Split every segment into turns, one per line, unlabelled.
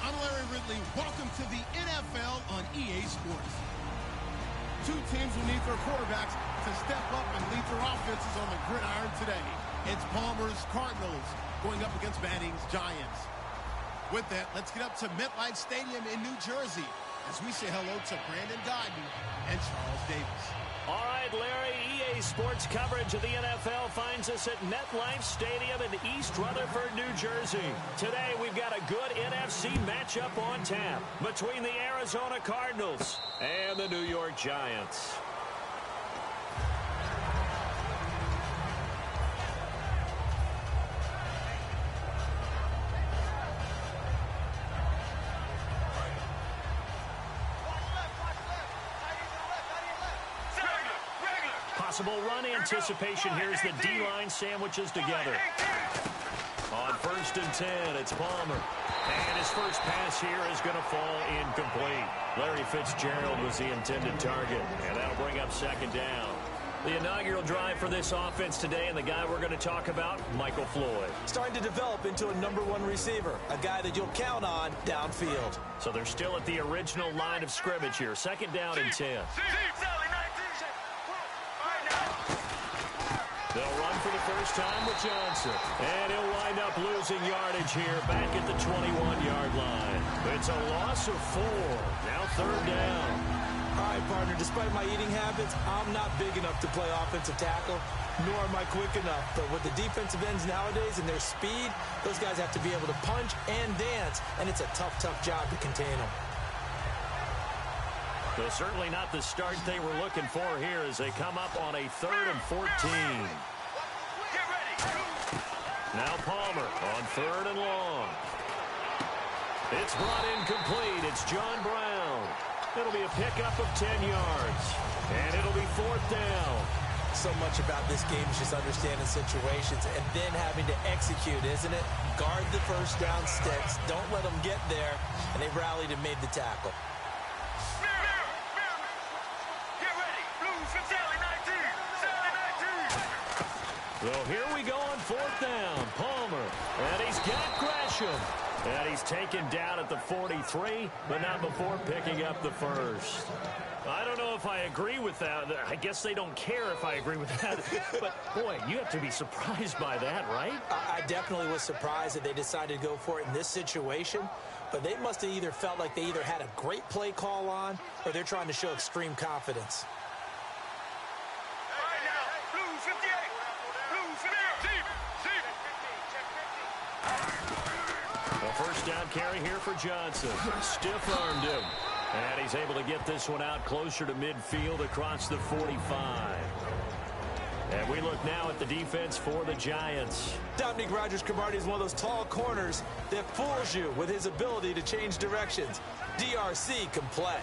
I'm Larry Ridley. Welcome to the NFL on EA Sports. Two teams will need their quarterbacks to step up and lead their offenses on the gridiron today. It's Palmer's Cardinals going up against Manning's Giants. With that, let's get up to MetLife Stadium in New Jersey as we say hello to Brandon Gaudin and Charles Davis.
All right, Larry, EA Sports coverage of the NFL finds us at MetLife Stadium in East Rutherford, New Jersey. Today, we've got a good NFC matchup on tap between the Arizona Cardinals and the New York Giants. Possible run anticipation. Here's the D-line sandwiches together. On 1st and 10, it's Palmer. And his first pass here is going to fall incomplete. Larry Fitzgerald was the intended target, and that'll bring up 2nd down. The inaugural drive for this offense today, and the guy we're going to talk about, Michael Floyd.
Starting to develop into a #1 receiver, a guy that you'll count on downfield.
So they're still at the original line of scrimmage here. 2nd down and 10. They'll run for the first time with Johnson. And he'll wind up losing yardage here back at the 21-yard line. It's a loss of 4. Now 3rd down.
All right, partner, despite my eating habits, I'm not big enough to play offensive tackle, nor am I quick enough. But with the defensive ends nowadays and their speed, those guys have to be able to punch and dance, and it's a tough, tough job to contain them.
So certainly not the start they were looking for here as they come up on a 3rd and 14. Now Palmer on 3rd and long. It's brought incomplete. It's John Brown. It'll be a pickup of 10 yards. And it'll be 4th down.
So much about this game is just understanding situations and then having to execute, isn't it? Guard the first down sticks. Don't let them get there. And they rallied and made the tackle.
So here we go on 4th down. Palmer. And he's got Gresham. And he's taken down at the 43, but not before picking up the first. I don't know if I agree with that. I guess they don't care if I agree with that. But, boy, you have to be surprised by that, right?
I definitely was surprised that they decided to go for it in this situation. But they must have either felt like they either had a great play call on or they're trying to show extreme confidence.
First down carry here for Johnson. Stiff-armed him. And he's able to get this one out closer to midfield across the 45. And we look now at the defense for the Giants.
Dominique Rodgers-Cromartie is one of those tall corners that fools you with his ability to change directions. DRC can play.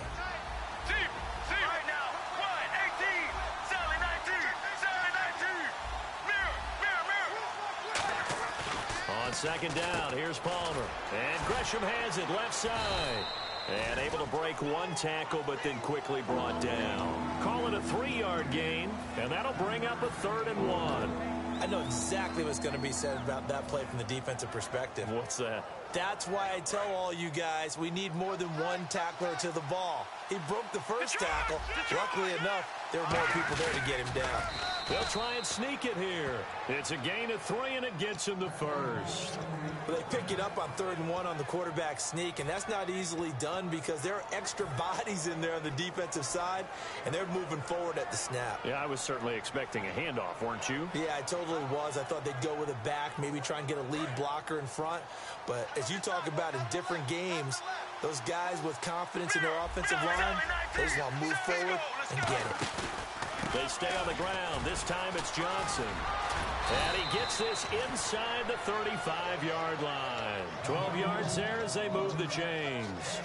On 2nd down, here's Palmer. And Gresham has it left side. And able to break one tackle, but then quickly brought down. Call it a 3-yard gain, and that'll bring up a 3rd and 1.
I know exactly what's going to be said about that play from the defensive perspective.
What's that?
That's why I tell all you guys we need more than one tackler to the ball. He broke the first tackle. Luckily enough, there were more people there to get him down.
They'll try and sneak it here. It's a gain of 3, and it gets him the first.
Well, they pick it up on 3rd and 1 on the quarterback sneak, and that's not easily done because there are extra bodies in there on the defensive side, and they're moving forward at the snap.
Yeah, I was certainly expecting a handoff, weren't you?
Yeah, I totally was. I thought they'd go with it back, maybe try and get a lead blocker in front. But as you talk about in different games, those guys with confidence in their offensive line, they just want to move forward and get it.
They stay on the ground. This time it's Johnson. And he gets this inside the 35-yard line. 12 yards there as they move the chains.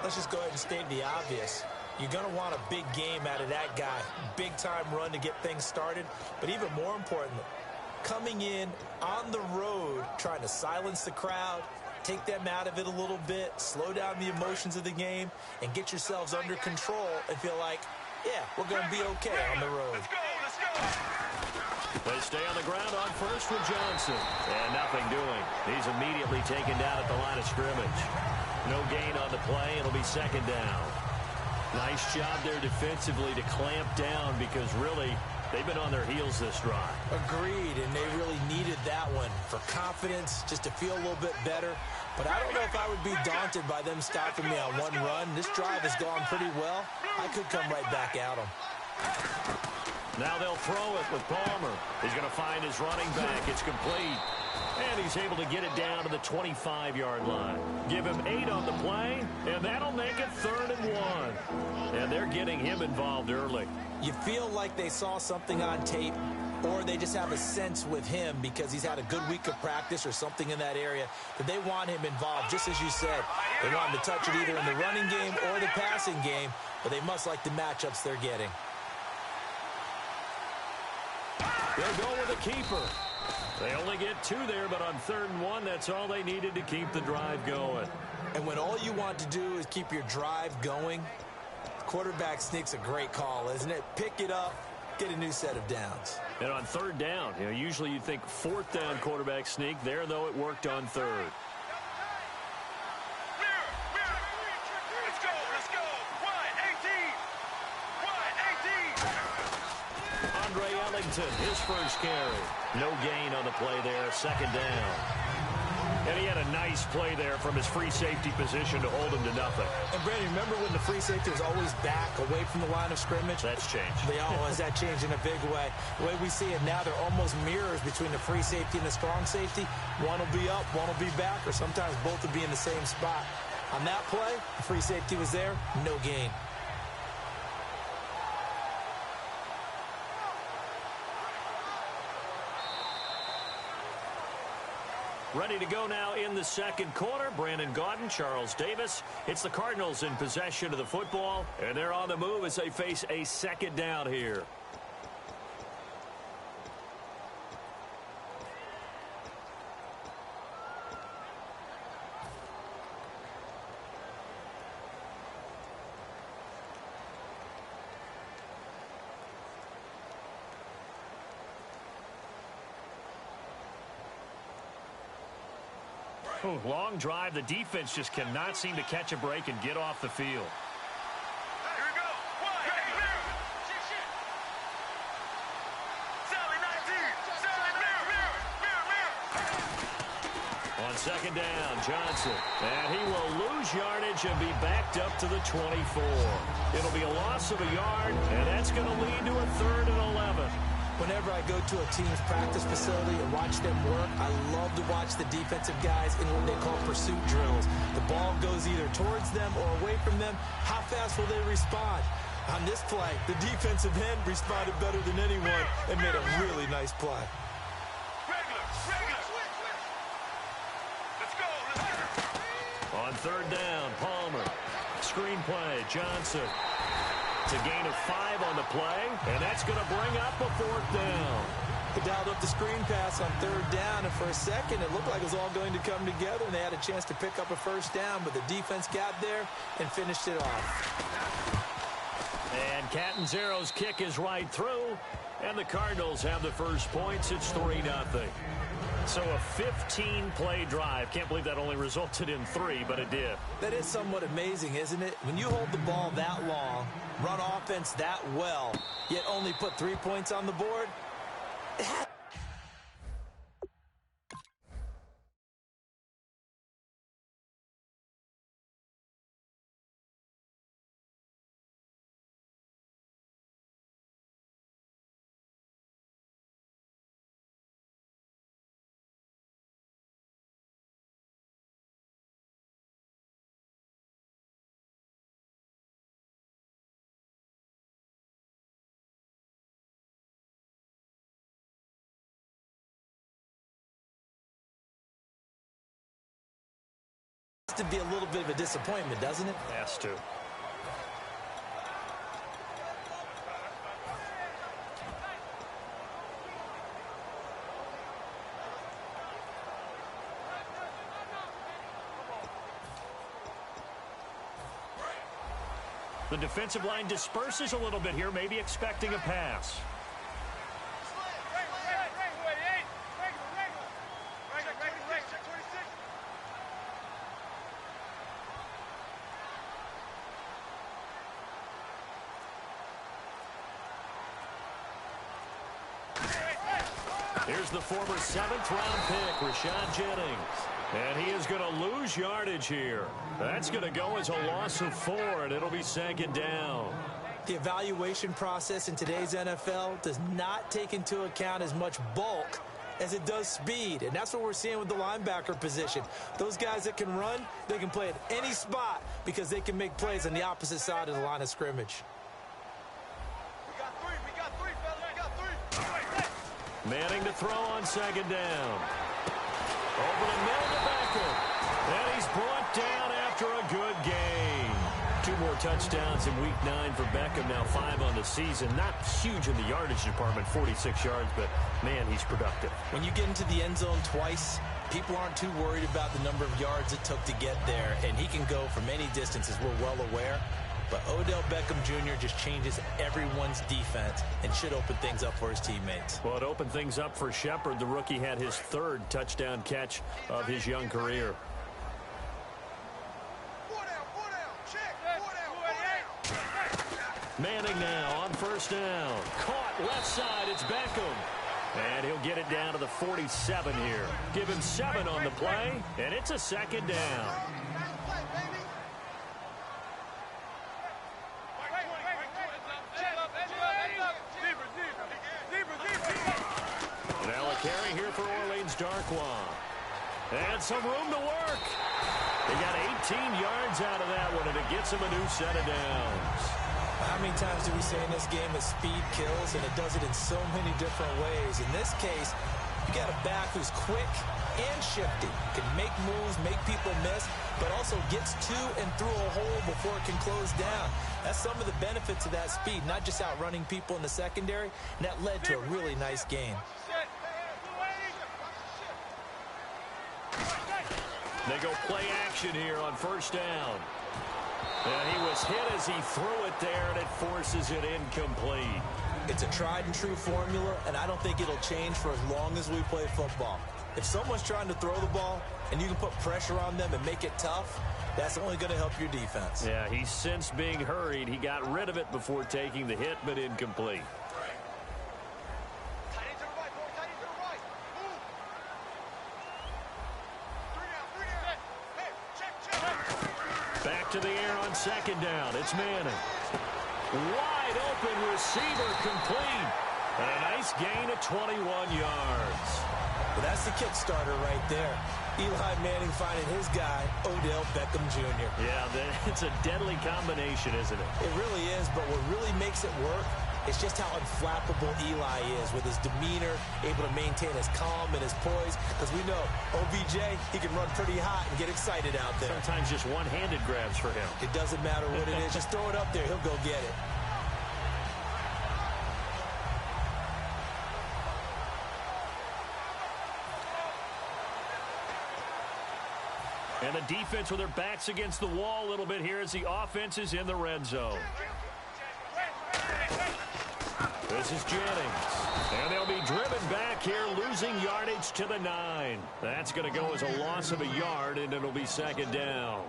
Let's just go ahead and state the obvious. You're going to want a big game out of that guy. Big-time run to get things started. But even more importantly, coming in on the road, trying to silence the crowd, take them out of it a little bit, slow down the emotions of the game, and get yourselves under control and feel like, yeah, we're going to be okay on the road.
They stay on the ground on first with Johnson. And nothing doing. He's immediately taken down at the line of scrimmage. No gain on the play. It'll be second down. Nice job there defensively to clamp down because really they've been on their heels this drive.
Agreed, and they really needed that one for confidence, just to feel a little bit better. But I don't know if I would be daunted by them stopping me on one run. This drive has gone pretty well. I could come right back at them.
Now they'll throw it with Palmer. He's going to find his running back. It's complete. And he's able to get it down to the 25-yard line. Give him 8 on the play, and that'll make it 3rd and 1. And they're getting him involved early.
You feel like they saw something on tape, or they just have a sense with him because he's had a good week of practice or something in that area that they want him involved, just as you said. They want him to touch it either in the running game or the passing game, but they must like the matchups they're getting.
They'll go with a keeper. They only get 2 there, but on 3rd and 1, that's all they needed to keep the drive going.
And when all you want to do is keep your drive going, quarterback sneak's a great call, isn't it? Pick it up, get a new set of downs.
And on 3rd down, usually you think 4th down quarterback sneak. There, though, it worked on 3rd. His first carry. No gain on the play there. 2nd down. And he had a nice play there from his free safety position to hold him to nothing.
And, Brandon, remember when the free safety was always back away from the line of scrimmage?
That's changed.
Has that changed in a big way? The way we see it now, they're almost mirrors between the free safety and the strong safety. One will be up, one will be back, or sometimes both will be in the same spot. On that play, the free safety was there, no gain.
Ready to go now in the 2nd quarter. Brandon Gaudin, Charles Davis. It's the Cardinals in possession of the football, and they're on the move as they face a 2nd down here. Long drive. The defense just cannot seem to catch a break and get off the field.
Here we go. Sally 19. Sally mirror.
On 2nd down, Johnson. And he will lose yardage and be backed up to the 24. It'll be a loss of a yard, and that's going to lead to a 3rd and 11.
Whenever I go to a team's practice facility and watch them work, I love to watch the defensive guys in what they call pursuit drills. The ball goes either towards them or away from them. How fast will they respond? On this play, the defensive end responded better than anyone and made a really nice play.
Regular. Let's go.
On 3rd down, Palmer. Screen play, Johnson. It's a gain of 5 on the play, and that's going to bring up a 4th down.
They dialed up the screen pass on 3rd down, and for a second it looked like it was all going to come together, and they had a chance to pick up a 1st down, but the defense got there and finished it off.
And Catanzaro's kick is right through, and the Cardinals have the first points. It's 3-0. So a 15-play drive. Can't believe that only resulted in 3, but it did.
That is somewhat amazing, isn't it? When you hold the ball that long, run offense that well, yet only put 3 points on the board, to be a little bit of a disappointment, doesn't it?
Has to. The defensive line disperses a little bit here, maybe expecting a pass. Here's the former 7th-round pick, Rashad Jennings. And he is going to lose yardage here. That's going to go as a loss of 4, and it'll be 2nd down.
The evaluation process in today's NFL does not take into account as much bulk as it does speed, and that's what we're seeing with the linebacker position. Those guys that can run, they can play at any spot because they can make plays on the opposite side of the line of scrimmage.
We got three, fellas. We got three.
Manning to throw on 2nd down. Over the middle to Beckham. And he's brought down after a good game. 2 more touchdowns in Week 9 for Beckham, now 5 on the season. Not huge in the yardage department, 46 yards, but, man, he's productive.
When you get into the end zone twice, people aren't too worried about the number of yards it took to get there, and he can go from any distances, we're well aware. But Odell Beckham Jr. just changes everyone's defense and should open things up for his teammates.
Well, it opened things up for Shepard. The rookie had his 3rd touchdown catch of his young career. Manning now on 1st down. Caught left side. It's Beckham. And he'll get it down to the 47 here. Give him 7 on the play, and it's a 2nd down. Now a carry here for Orleans Darkwa. And some room to work. They got 18 yards out of that one, and it gets him a new set of downs.
How many times do we say in this game that speed kills, and it does it in so many different ways? In this case, you got a back who's quick and shifty, can make moves, make people miss, but also gets to and through a hole before it can close down. That's some of the benefits of that speed, not just outrunning people in the secondary, and that led to a really nice game.
They go play action here on 1st down. And he was hit as he threw it there, and it forces it incomplete.
It's a tried-and-true formula, and I don't think it'll change for as long as we play football. If someone's trying to throw the ball and you can put pressure on them and make it tough, that's only going to help your defense.
Yeah, he's since being hurried. He got rid of it before taking the hit, but incomplete. Back to the air on 2nd down. It's Manning. Wide open receiver complete. And a nice gain of 21 yards.
Well, that's the kickstarter right there. Eli Manning finding his guy, Odell Beckham Jr.
Yeah, it's a deadly combination, isn't it?
It really is, but what really makes it work is just how unflappable Eli is with his demeanor, able to maintain his calm and his poise. Because we know, OBJ, he can run pretty hot and get excited out there.
Sometimes just one-handed grabs for him.
It doesn't matter what it is. Just throw it up there. He'll go get it.
And the defense with their backs against the wall a little bit here as the offense is in the red zone. This is Jennings. And they'll be driven back here, losing yardage to the 9. That's going to go as a loss of a yard, and it'll be 2nd down.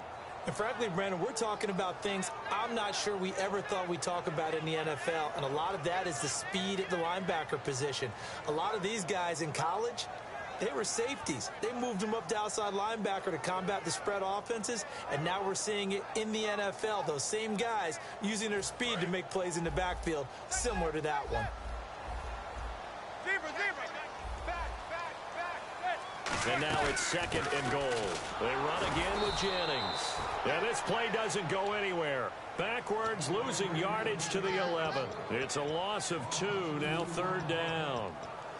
And frankly, Brandon, we're talking about things I'm not sure we ever thought we'd talk about in the NFL. And a lot of that is the speed at the linebacker position. A lot of these guys in college, they were safeties. They moved them up to outside linebacker to combat the spread offenses, and now we're seeing it in the NFL. Those same guys using their speed to make plays in the backfield, similar to that one.
And now it's 2nd and goal. They run again with Jennings. And this play doesn't go anywhere. Backwards, losing yardage to the 11. It's a loss of 2, now 3rd down.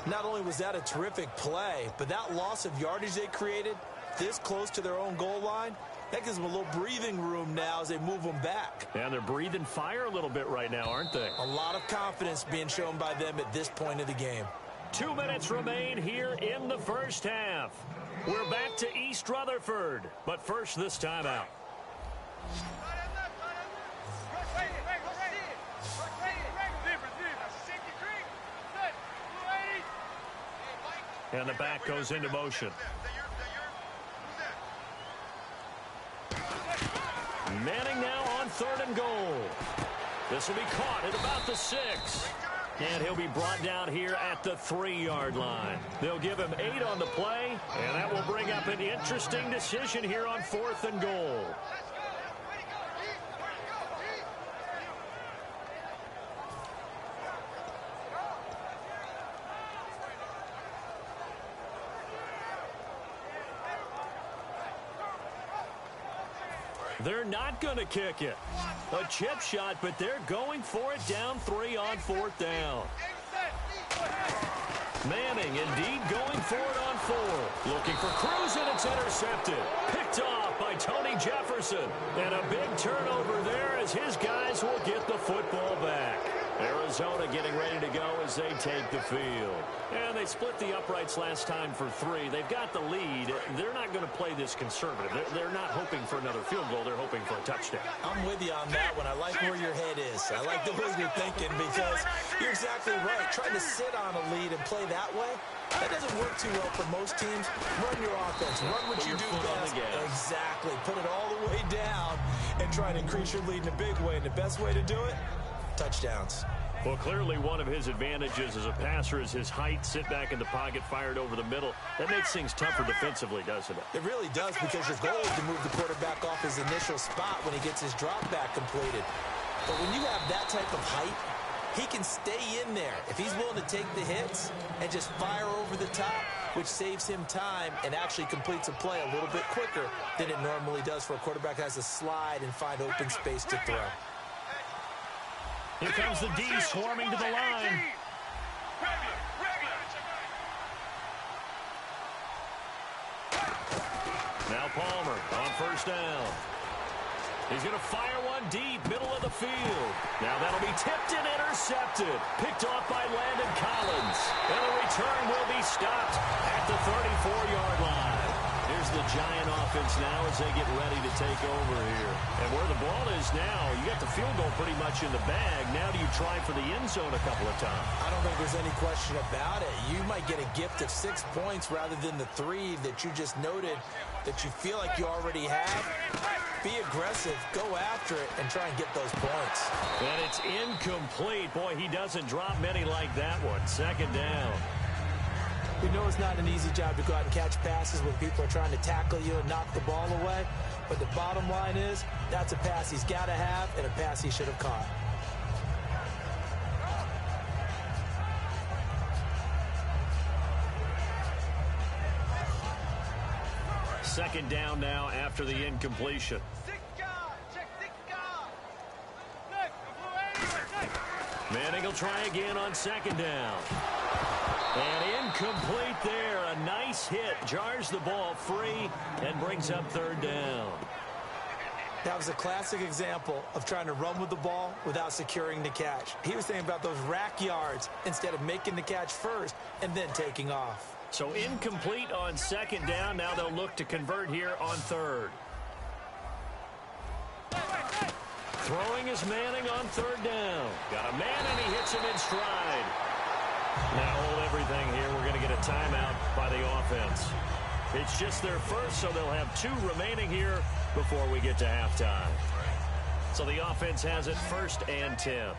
Not only was that a terrific play, but that loss of yardage they created this close to their own goal line, that gives them a little breathing room now as they move them back.
And they're breathing fire a little bit right now, aren't they?
A lot of confidence being shown by them at this point of the game.
2 minutes remain here in the 1st half. We're back to East Rutherford, but first this timeout. And the back goes into motion. Manning now on 3rd and goal. This will be caught at about the 6. And he'll be brought down here at the 3-yard line. They'll give him 8 on the play, and that will bring up an interesting decision here on 4th and goal. They're not going to kick it. A chip shot, but they're going for it down 3 on 4th down. Manning indeed going for it on 4. Looking for Cruz, and it's intercepted. Picked off by Tony Jefferson. And a big turnover there as his guys will get the football back. Arizona getting ready to go as they take the field. And they split the uprights last time for 3. They've got the lead. They're not going to play this conservative. They're not hoping for another field goal. They're hoping for a touchdown.
I'm with you on that one. I like where your head is. I like the way you're thinking because you're exactly right. Trying to sit on a lead and play that way, that doesn't work too well for most teams. Run your offense. Run what you do best. Exactly. Put it all the way down and try to increase your lead in a big way. And the best way to do it, touchdowns.
Well, clearly one of his advantages as a passer is his height. Sit back in the pocket, fired over the middle. That makes things tougher defensively, doesn't it?
It really does, because your goal is to move the quarterback off his initial spot when he gets his drop back completed. But when you have that type of height, he can stay in there if he's willing to take the hits and just fire over the top, which saves him time and actually completes a play a little bit quicker than it normally does for a quarterback that has to slide and find open space to throw.
Here comes the D swarming to the line. Now Palmer on 1st down. He's going to fire one deep, middle of the field. Now that'll be tipped and intercepted. Picked off by Landon Collins. And the return will be stopped at the 34-yard line. Here's the Giant offense now as they get ready to take over here. And where the ball is now, you got the field goal pretty much in the bag. Now do you try for the end zone a couple of times?
I don't think there's any question about it. You might get a gift of 6 points rather than the 3 that you just noted that you feel like you already have. Be aggressive, go after it, and try and get those points.
And it's incomplete. Boy, he doesn't drop many like that one. 2nd down.
You know it's not an easy job to go out and catch passes when people are trying to tackle you and knock the ball away. But the bottom line is, that's a pass he's got to have and a pass he should have caught.
Second down now after the incompletion. Manning will try again on 2nd down. And incomplete there. A nice hit. Jars the ball free and brings up 3rd down.
That was a classic example of trying to run with the ball without securing the catch. He was thinking about those rack yards instead of making the catch first and then taking off.
So incomplete on 2nd down. Now they'll look to convert here on 3rd. Throwing is Manning on 3rd down. Got a man and he hits him in stride. Now hold everything here. We're going to get a timeout by the offense. It's just their first, so they'll have 2 remaining here before we get to halftime. So the offense has it 1st and 10.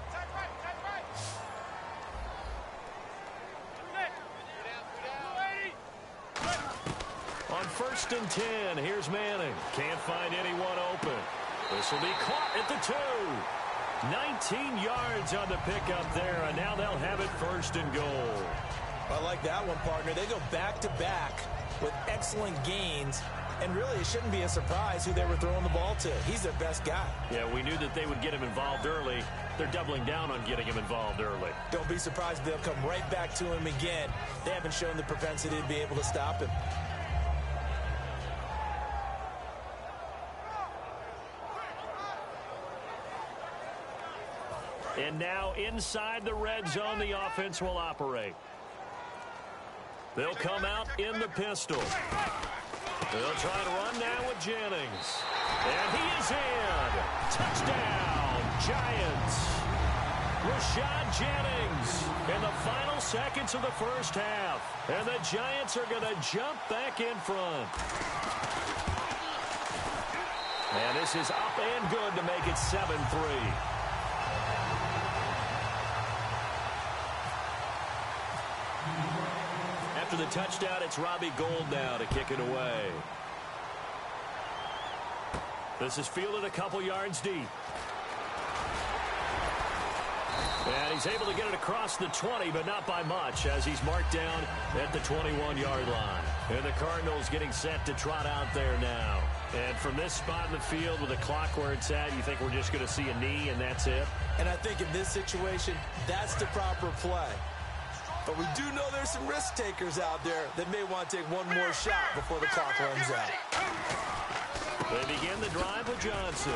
On 1st and 10, here's Manning. Can't find anyone open. This will be caught at the 2. 19 yards on the pickup there, and now they'll have it 1st and goal.
I like that one, partner. They go back-to-back with excellent gains, and really it shouldn't be a surprise who they were throwing the ball to. He's their best guy.
Yeah, we knew that they would get him involved early. They're doubling down on getting him involved early.
Don't be surprised if they'll come right back to him again. They haven't shown the propensity to be able to stop him.
And now inside the red zone, the offense will operate. They'll come out in the pistol. They'll try to run now with Jennings. And he is in. Touchdown, Giants. Rashad Jennings in the final seconds of the 1st half. And the Giants are going to jump back in front. And this is up and good to make it 7-3. the touchdown, it's Robbie Gould now to kick it away. This is fielded a couple yards deep. And he's able to get it across the 20, but not by much, as he's marked down at the 21-yard line. And the Cardinals getting set to trot out there now. And from this spot in the field with the clock where it's at, you think we're just going to see a knee and that's it?
And I think in this situation, that's the proper play. But we do know there's some risk takers out there that may want to take one more shot before the clock runs out.
They begin the drive with Johnson.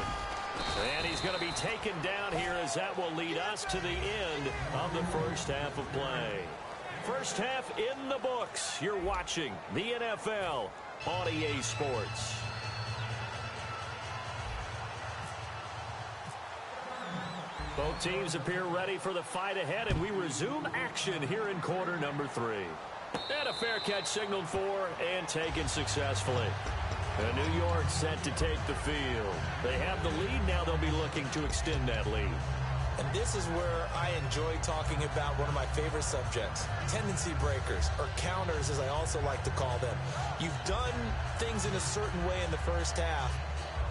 And he's going to be taken down here, as that will lead us to the end of the first half of play. First half in the books. You're watching the NFL on EA Sports. Both teams appear ready for the fight ahead, and we resume action here in quarter number 3. And a fair catch signaled for and taken successfully. And New York set to take the field. They have the lead. Now they'll be looking to extend that lead.
And this is where I enjoy talking about one of my favorite subjects, tendency breakers, or counters as I also like to call them. You've done things in a certain way in the first half,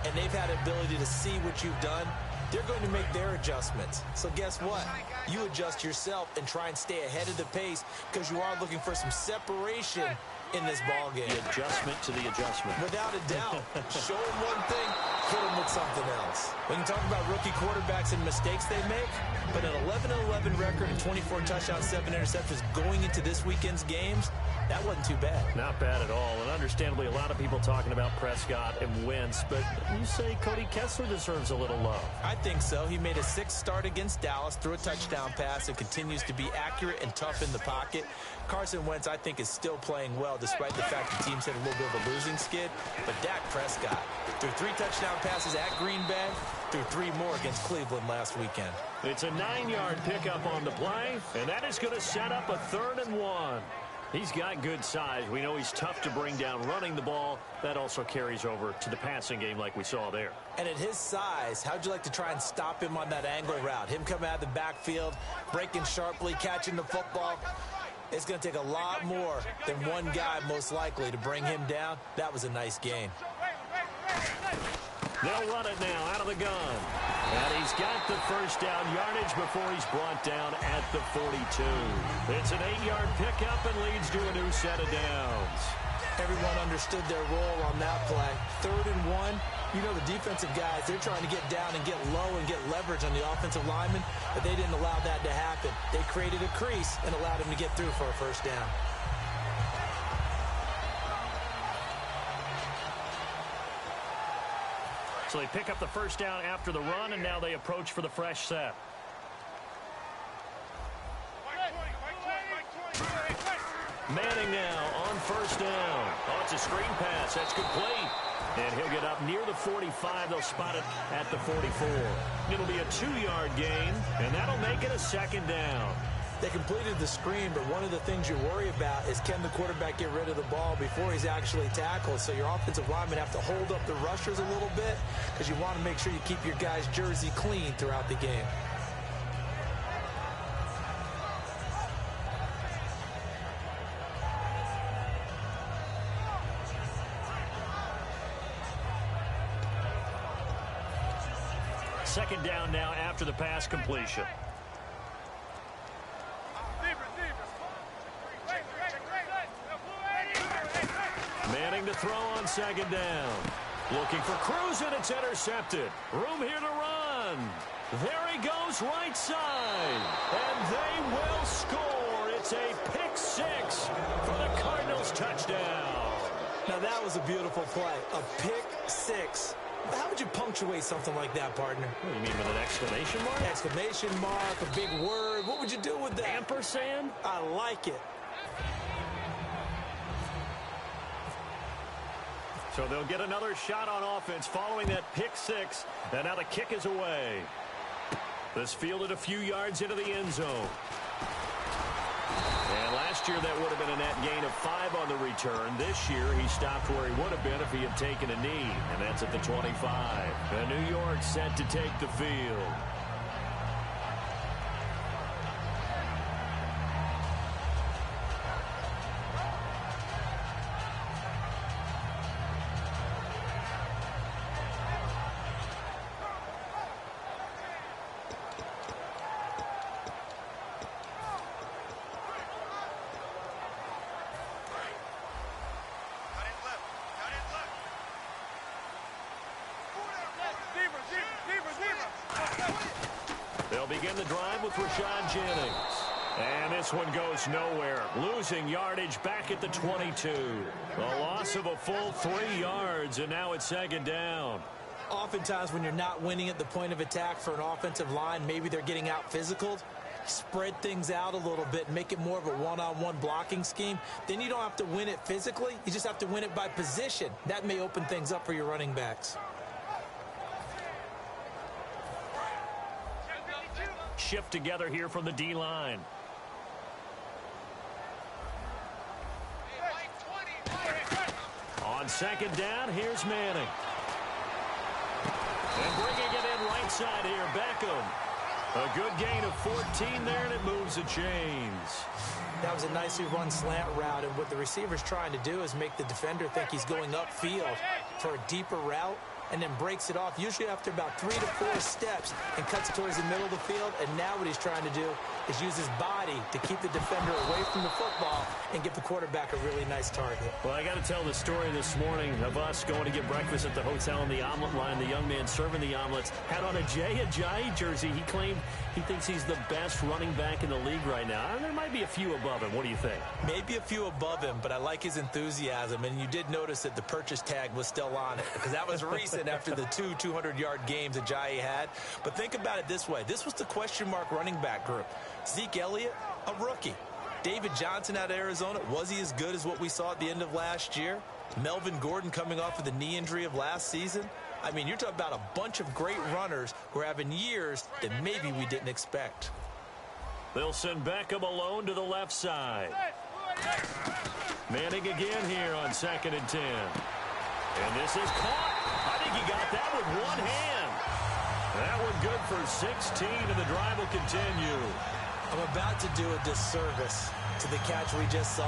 and they've had ability to see what you've done. They're going to make their adjustments. So guess what? You adjust yourself and try and stay ahead of the pace, because you are looking for some separation in this ball game.
The adjustment to the adjustment.
Without a doubt. Show them one thing, hit them with something else. We can talk about rookie quarterbacks and mistakes they make, but an 11-11 record and 24 touchdowns, 7 interceptions going into this weekend's games, that wasn't too bad.
Not bad at all. And understandably, a lot of people talking about Prescott and Wentz, but you say Cody Kessler deserves a little love.
I think so. He made a 6th start against Dallas, threw a touchdown pass, and continues to be accurate and tough in the pocket. Carson Wentz, I think, is still playing well, despite the fact the team's had a little bit of a losing skid. But Dak Prescott threw 3 touchdown passes at Green Bay, threw 3 more against Cleveland last weekend.
It's a 9-yard pickup on the play, and that is going to set up a 3rd and 1. He's got good size. We know he's tough to bring down running the ball. That also carries over to the passing game like we saw there.
And at his size, how'd you like to try and stop him on that angle route? Him coming out of the backfield, breaking sharply, catching the football. It's going to take a lot more than one guy, most likely, to bring him down. That was a nice gain.
They'll run it now out of the gun. And he's got the first down yardage before he's brought down at the 42. It's an 8-yard pickup and leads to a new set of downs.
Everyone understood their role on that play. 3rd and 1. You know the defensive guys, they're trying to get down and get low and get leverage on the offensive lineman, but they didn't allow that to happen. They created a crease and allowed him to get through for a first down.
So they pick up the first down after the run, and now they approach for the fresh set. Manning now on first down. Oh, it's a screen pass. That's complete. And he'll get up near the 45. They'll spot it at the 44. It'll be a 2-yard gain, and that'll make it a 2nd down.
They completed the screen, but one of the things you worry about is, can the quarterback get rid of the ball before he's actually tackled? So your offensive linemen have to hold up the rushers a little bit, because you want to make sure you keep your guy's jersey clean throughout the game.
Second down now after the pass completion. Manning to throw on 2nd down. Looking for Cruz, and it's intercepted. Room here to run. There he goes, right side. And they will score. It's a pick 6 for the Cardinals touchdown.
Now that was a beautiful play. A pick 6. How would you punctuate something like that, partner?
What do you mean, with an exclamation mark?
Exclamation mark, a big word. What would you do with that?
Ampersand?
I like it.
So they'll get another shot on offense following that pick 6. And now the kick is away. This fielded a few yards into the end zone. And last year that would have been a net gain of 5 on the return. This year he stopped where he would have been if he had taken a knee. And that's at the 25. And New York set to take the field. begin the drive with Rashad Jennings. And this one goes nowhere. Losing yardage back at the 22. A loss of a full 3 yards, and now it's second down.
Oftentimes when you're not winning at the point of attack for an offensive line, maybe they're getting out physical. Spread things out a little bit, make it more of a one-on-one blocking scheme. Then you don't have to win it physically. You just have to win it by position. That may open things up for your running backs.
Shift together here from the D-line. On second down, here's Manning. And bringing it in right side here, Beckham. A good gain of 14 there, and it moves the chains.
That was a nicely run slant route, and what the receiver's trying to do is make the defender think he's going upfield for a deeper route, and then breaks it off, usually after about 3 to 4 steps, and cuts towards the middle of the field. And now what he's trying to do is use his body to keep the defender away from the football and give the quarterback a really nice target.
Well, I got to tell the story this morning of us going to get breakfast at the hotel on the omelet line. The young man serving the omelets had on a Jay Ajayi jersey. He claimed he thinks he's the best running back in the league right now. There might be a few above him. What do you think?
Maybe a few above him, but I like his enthusiasm. And you did notice that the purchase tag was still on it, because that was recent after the 200-yard games Ajayi had. But think about it this way. This was the question mark running back group. Zeke Elliott, a rookie. David Johnson out of Arizona, was he as good as what we saw at the end of last year? Melvin Gordon coming off of the knee injury of last season. I mean, you're talking about a bunch of great runners who are having years that maybe we didn't expect.
They'll send Beckham alone to the left side. Manning again here on 2nd and 10. And this is caught. I think he got that with one hand. That one good for 16, and the drive will continue.
I'm about to do a disservice to the catch we just saw.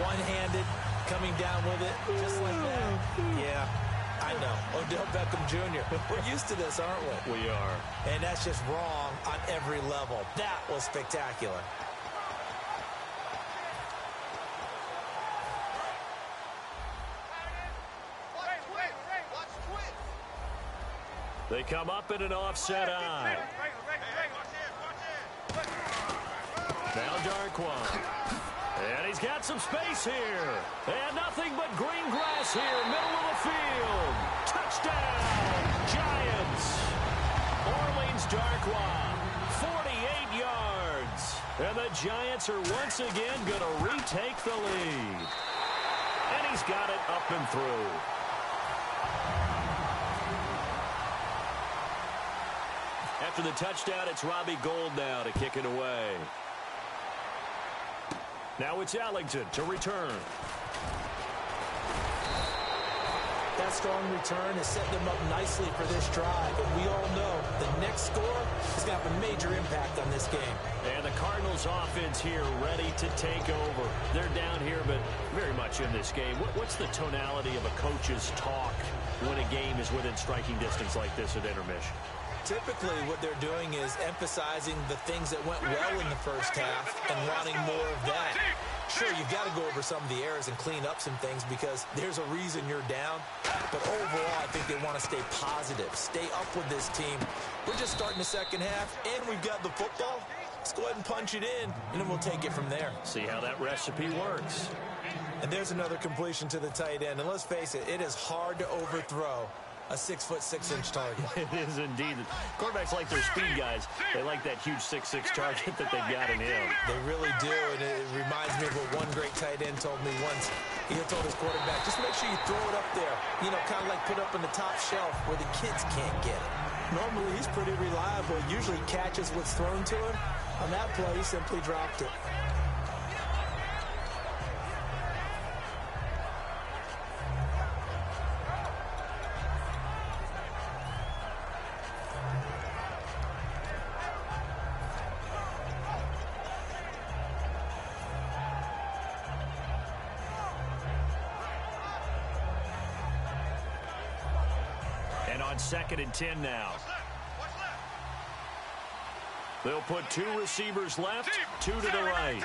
One-handed, coming down with it, just like that. Yeah, I know. Odell Beckham Jr. We're used to this, aren't we?
We are.
And that's just wrong on every level. That was spectacular.
They come up in an offset eye. Now Darquan. And he's got some space here. And nothing but green grass here, middle of the field. Touchdown, Giants. Orleans Darquan, 48 yards. And the Giants are once again going to retake the lead. And he's got it up and through. After the touchdown, it's Robbie Gould now to kick it away. Now it's Ellington to return.
That strong return has set them up nicely for this drive. And we all know the next score is going to have a major impact on this game.
And the Cardinals offense here ready to take over. They're down here, but very much in this game. What's the tonality of a coach's talk when a game is within striking distance like this at intermission?
Typically, what they're doing is emphasizing the things that went well in the first half and wanting more of that. Sure, you've got to go over some of the errors and clean up some things because there's a reason you're down. But overall, I think they want to stay positive, stay up with this team. We're just starting the second half, and we've got the football. Let's go ahead and punch it in, and then we'll take it from there.
See how that recipe works.
And there's another completion to the tight end. And let's face it, it is hard to overthrow a 6'6" target.
It is indeed. Quarterbacks like their speed guys. They like that huge 6'6" target that they've got in him.
They really do, and it reminds me of what one great tight end told me once. He told his quarterback, just make sure you throw it up there. You know, kind of like put up on the top shelf where the kids can't get it. Normally, he's pretty reliable. He usually catches what's thrown to him. On that play, he simply dropped it.
On 2nd and 10 now. They'll put 2 receivers left, 2 to the right.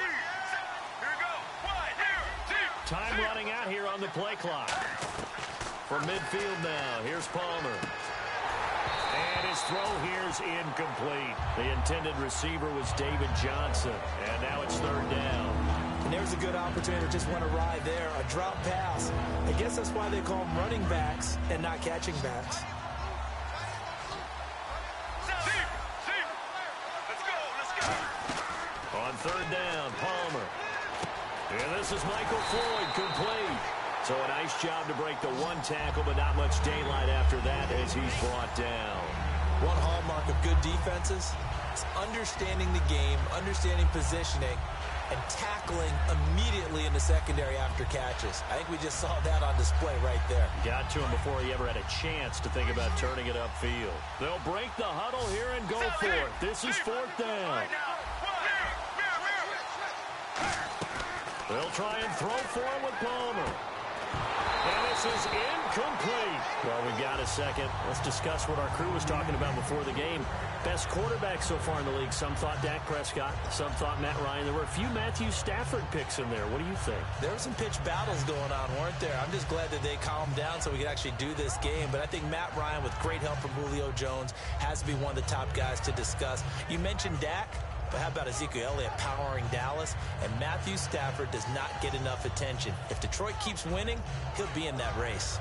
Time running out here on the play clock. From midfield now, here's Palmer. And his throw here is incomplete. The intended receiver was David Johnson. And now it's third down.
And there's a good opportunity to just want to ride there. A drop pass. I guess that's why they call them running backs and not catching backs.
On third down, Palmer. And this is Michael Floyd, complete. So a nice job to break the one tackle, but not much daylight after that as he's brought down.
One hallmark of good defenses is understanding the game, understanding positioning, and tackling immediately in the secondary after catches. I think we just saw that on display right there.
Got to him before he ever had a chance to think about turning it upfield. They'll break the huddle here and go for it. This is fourth down. They'll try and throw for him with Palmer. And this is incomplete. Well, we've got a second. Let's discuss what our crew was talking about before the game. Best quarterback so far in the league. Some thought Dak Prescott. Some thought Matt Ryan. There were a few Matthew Stafford picks in there. What do you think?
There were some pitch battles going on, weren't there? I'm just glad that they calmed down so we could actually do this game. But I think Matt Ryan, with great help from Julio Jones, has to be one of the top guys to discuss. You mentioned Dak. But how about Ezekiel Elliott powering Dallas? And Matthew Stafford does not get enough attention. If Detroit keeps winning, he'll be in that race.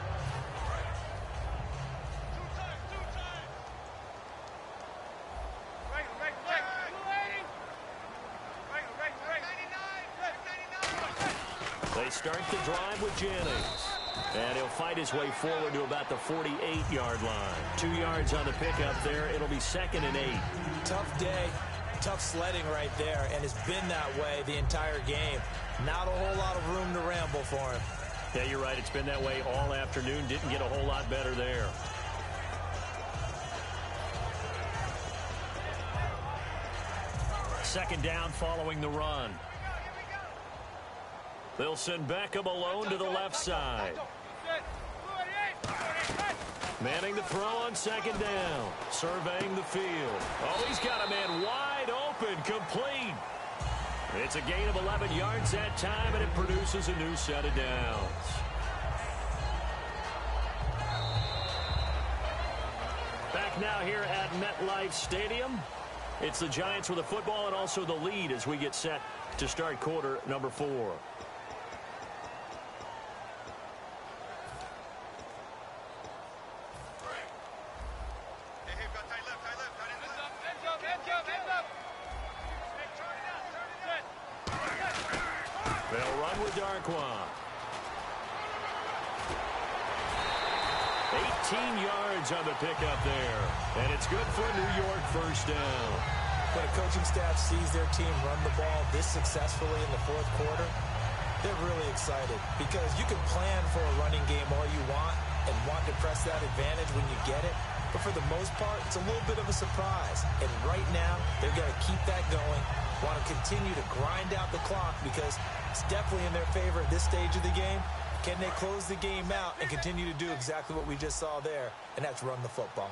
They start the drive with Jennings. And he'll fight his way forward to about the 48-yard line. 2 yards on the pickup there. It'll be 2nd and 8.
Tough day. Tough sledding right there, and it's been that way the entire game. Not a whole lot of room to ramble for him.
Yeah, you're right. It's been that way all afternoon. Didn't get a whole lot better there. Second down following the run. They'll send Beckham alone to the left side. Manning the throw on second down. Surveying the field. Oh, he's got a man wide open. Complete. It's a gain of 11 yards that time, and it produces a new set of downs. Back now here at MetLife Stadium. It's the Giants with the football and also the lead as we get set to start quarter number 4. They'll run with Darquan. 18 yards on the pickup there. And it's good for a New York first down.
When a coaching staff sees their team run the ball this successfully in the fourth quarter, they're really excited. Because you can plan for a running game all you want and want to press that advantage when you get it. But for the most part, it's a little bit of a surprise. And right now, they're going to keep that going, want to continue to grind out the clock because it's definitely in their favor at this stage of the game. Can they close the game out and continue to do exactly what we just saw there, and that's run the football?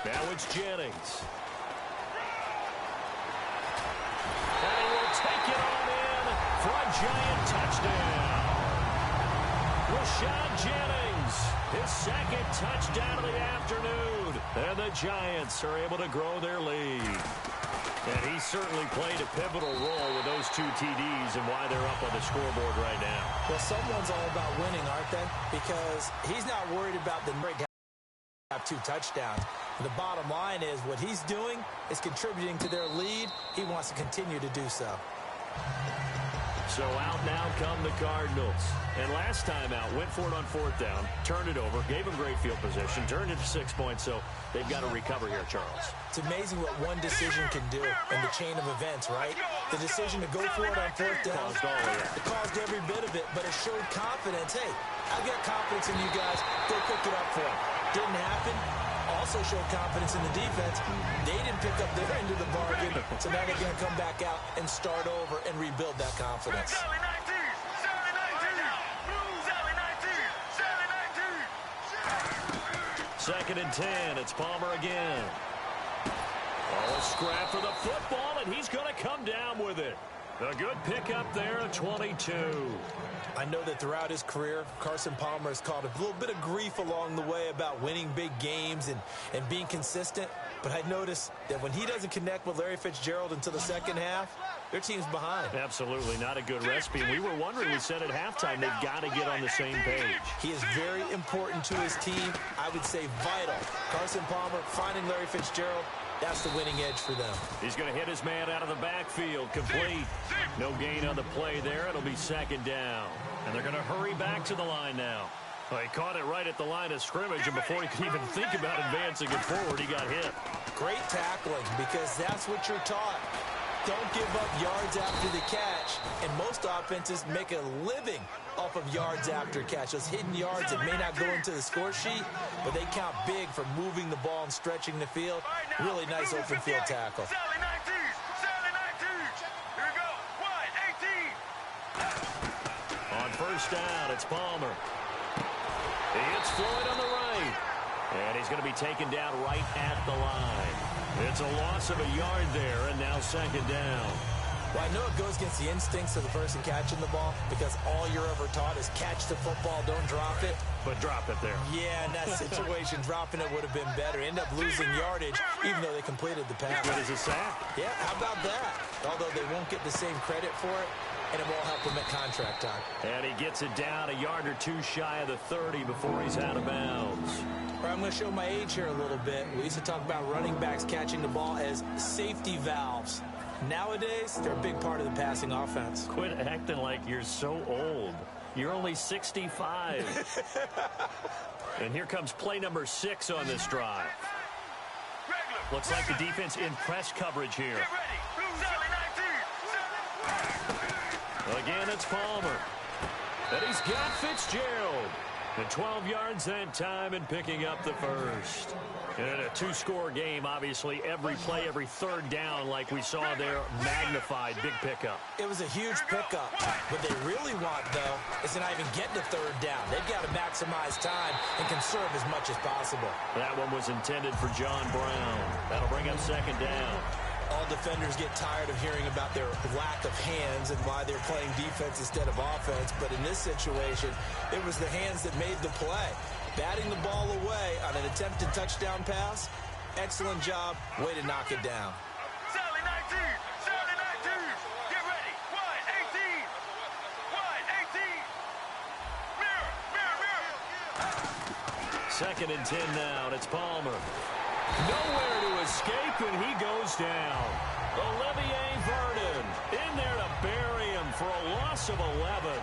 Now it's Jennings. And he will take it on in for a Giant touchdown. Rashad Jennings, his second touchdown of the afternoon. And the Giants are able to grow their lead. And he certainly played a pivotal role with those 2 TDs and why they're up on the scoreboard right now.
Well, someone's all about winning, aren't they? Because he's not worried about the have 2 touchdowns. The bottom line is what he's doing is contributing to their lead. He wants to continue to do so.
So out now come the Cardinals. And last time out, went for it on fourth down, turned it over, gave him great field position, turned it to 6 points, so they've got to recover here, Charles.
It's amazing what one decision can do in the chain of events, right? The decision to go for it on fourth down, it caused every bit of it, but it showed confidence. Hey, I've got confidence in you guys. Go pick it up for him. Didn't happen. Also showed confidence in the defense. They didn't pick up their end of the bargain, so now they're going to come back out and start over and rebuild that confidence.
Second and 10. It's Palmer again. Oh, a scrap for the football, and he's going to come down with it. A good pickup there of 22.
I know that throughout his career, Carson Palmer has caught a little bit of grief along the way about winning big games and being consistent. But I noticed that when he doesn't connect with Larry Fitzgerald until the second half, their team's behind.
Absolutely not a good recipe. We were wondering, we said at halftime, they've got to get on the same page.
He is very important to his team. I would say vital. Carson Palmer finding Larry Fitzgerald, that's the winning edge for them.
He's going to hit his man out of the backfield. Complete. No gain on the play there. It'll be second down. And they're going to hurry back to the line now. Well, he caught it right at the line of scrimmage, and before he could even think about advancing it forward, he got hit.
Great tackling, because that's what you're taught. Don't give up yards after the catch. And most offenses make a living off of yards after catch. Those hidden yards that may not go into the score sheet, but they count big for moving the ball and stretching the field. Really nice open field tackle.
On first down, it's Palmer. He hits Floyd on the right. And he's going to be taken down right at the line. It's a loss of a yard there, and now second down.
Well, I know it goes against the instincts of the person catching the ball, because all you're ever taught is catch the football, don't drop it.
But drop it there.
Yeah, in that situation, dropping it would have been better. End up losing yardage, even though they completed the pass.
What is a sack?
Yeah, how about that? Although they won't get the same credit for it, and it won't help him at contract time.
And he gets it down a yard or two shy of the 30 before he's out of bounds.
I'm going to show my age here a little bit. We used to talk about running backs catching the ball as safety valves. Nowadays, they're a big part of the passing offense.
Quit acting like you're so old. You're only 65. And here comes play number 6 on this drive. Looks like the defense in press coverage here. Again, it's Palmer. And he's got Fitzgerald. And 12 yards that time and picking up the first. And in a two-score game, obviously, every play, every third down, like we saw there, magnified, big pickup.
It was a huge pickup. What they really want, though, is to not even get to third down. They've got to maximize time and conserve as much as possible.
That one was intended for John Brown. That'll bring up second down.
All defenders get tired of hearing about their lack of hands and why they're playing defense instead of offense. But in this situation, it was the hands that made the play. Batting the ball away on an attempted touchdown pass. Excellent job. Way to knock it down.
Sally 19! Sally 19! Get ready! Wide 18! Wide 18! Mirror! Mirror! Mirror!
Second and 10 now. And it's Palmer. Nowhere to escape, and he goes down. Olivier Vernon in there to bury him for a loss of 11.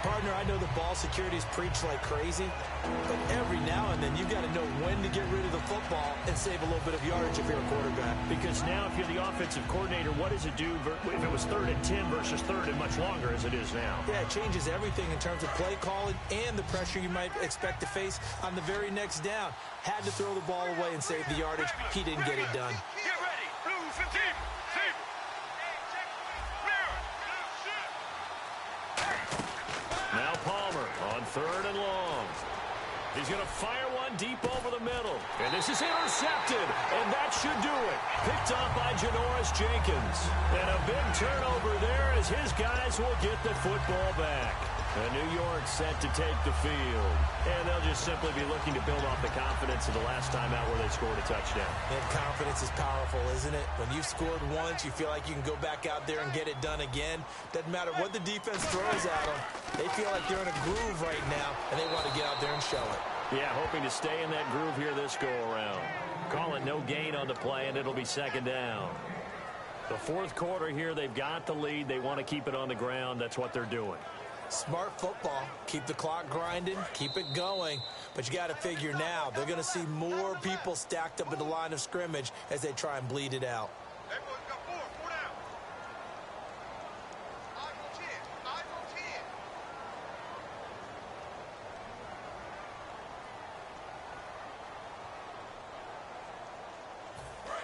Partner, I know the ball security's preached like crazy, but every now and then you've got to know when to get rid of the football and save a little bit of yardage if you're a quarterback.
Because now if you're the offensive coordinator, what does it do if it was 3rd and 10 versus 3rd and much longer as it is now?
Yeah, it changes everything in terms of play calling and the pressure you might expect to face on the very next down. Had to throw the ball away and save the yardage. He didn't get it done.
Get ready! Blue 15! Save!
Now Palmer on 3rd and long. He's going to fire one deep over the middle. And this is intercepted. And that should do it. Picked off by Janoris Jenkins. And a big turnover there as his guys will get the football back. And New York set to take the field. And they'll just simply be looking to build off the confidence of the last time out where they scored a touchdown.
And confidence is powerful, isn't it? When you've scored once, you feel like you can go back out there and get it done again. Doesn't matter what the defense throws at them. They feel like they're in a groove right now, and they want to get out there and show it.
Yeah, hoping to stay in that groove here this go-around. Call it no gain on the play, and it'll be second down. The fourth quarter here, they've got the lead. They want to keep it on the ground. That's what they're doing.
Smart football. Keep the clock grinding. Keep it going. But you got to figure now, they're going to see more people stacked up at the line of scrimmage as they try and bleed it out.
Hey, boys, we got four down. Eyes on 10. Eyes on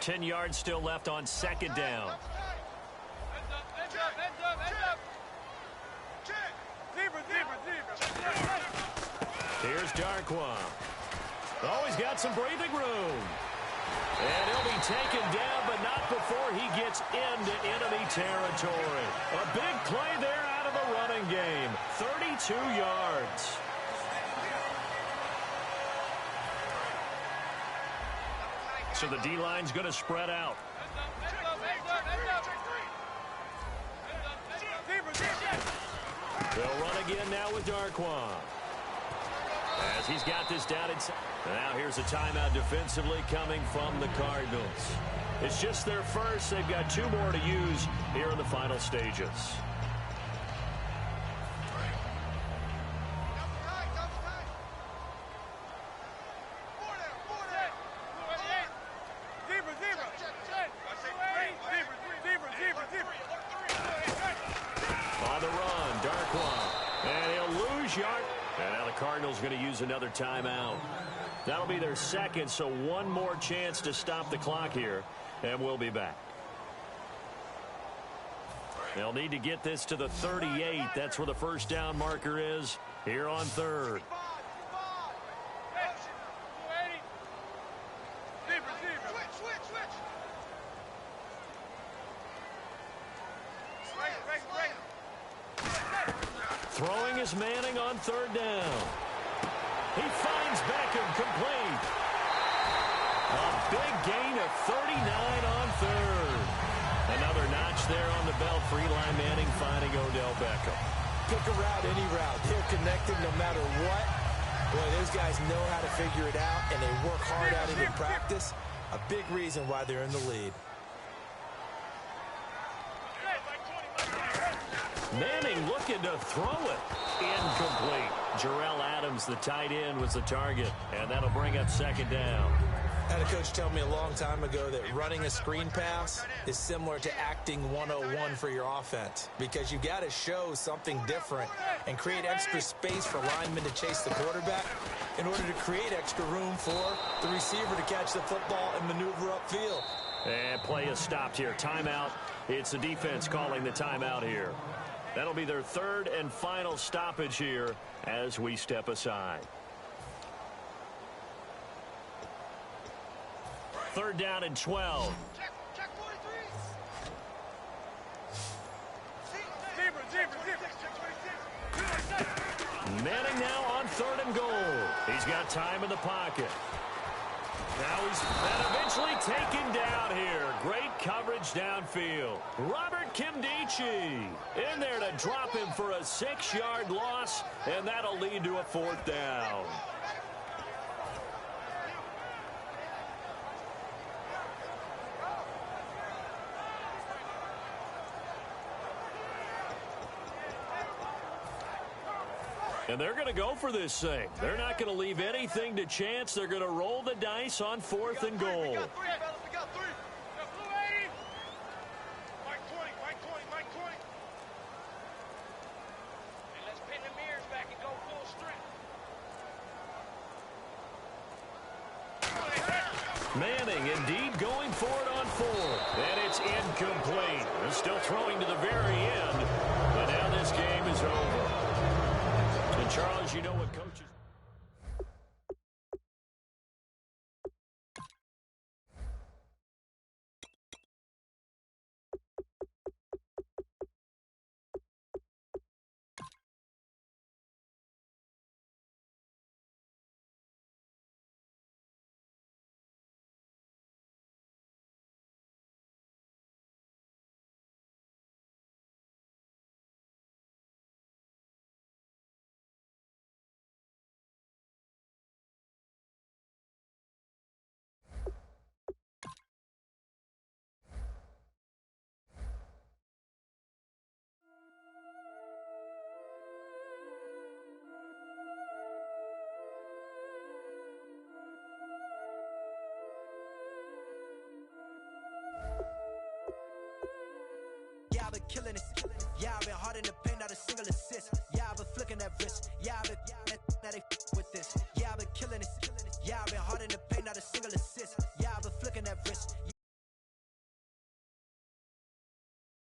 10.
10 yards still left on second down.
Heads up, heads up, heads up, heads up. Check. Zebra, zebra, zebra.
Here's Darkwa. Oh, he's got some breathing room. And he'll be taken down, but not before he gets into enemy territory. A big play there out of a running game. 32 yards. So the D-line's going to spread out. They'll run again now with Darquan. As he's got this down inside. Now here's a timeout defensively coming from the Cardinals. It's just their first. They've got 2 more to use here in the final stages. On the run, Darquan. And he'll lose yard. And now the Cardinals going to use another timeout. That'll be their second, so one more chance to stop the clock here, and we'll be back. They'll need to get this to the 38. That's where the first down marker is here on third. Throwing is Manning on third down. He finds Beckham complete. A big gain of 39 on third. Another notch there on the belt for Eli Manning finding Odell Beckham.
Pick a route, any route. They're connected no matter what. Boy, those guys know how to figure it out, and they work hard at it in practice. A big reason why they're in the lead.
Manning looking to throw it. Incomplete. Jarrell Adams, the tight end, was the target, and that'll bring up second down.
I had a coach tell me a long time ago that running a screen pass is similar to acting 101 for your offense, because you got to show something different and create extra space for linemen to chase the quarterback in order to create extra room for the receiver to catch the football and maneuver upfield.
And play is stopped here. Timeout. It's the defense calling the timeout here. That'll be their third and final stoppage here as we step aside. Third down and 12. Manning now on third and goal. He's got time in the pocket. Now he's eventually taken down here. Great coverage downfield. Robert Kimdichie in there to drop him for a 6-yard loss, and that'll lead to a fourth down. And they're going to go for this thing. They're not going to leave anything to chance. They're going to roll the dice on fourth and goal. Manning indeed going for it on fourth. And it's incomplete. They're still throwing to the very end. But now this game is over. And Charles, you know what coaches...
Yeah, I've been killing this. Yeah, I've been hard in the paint, not a single assist.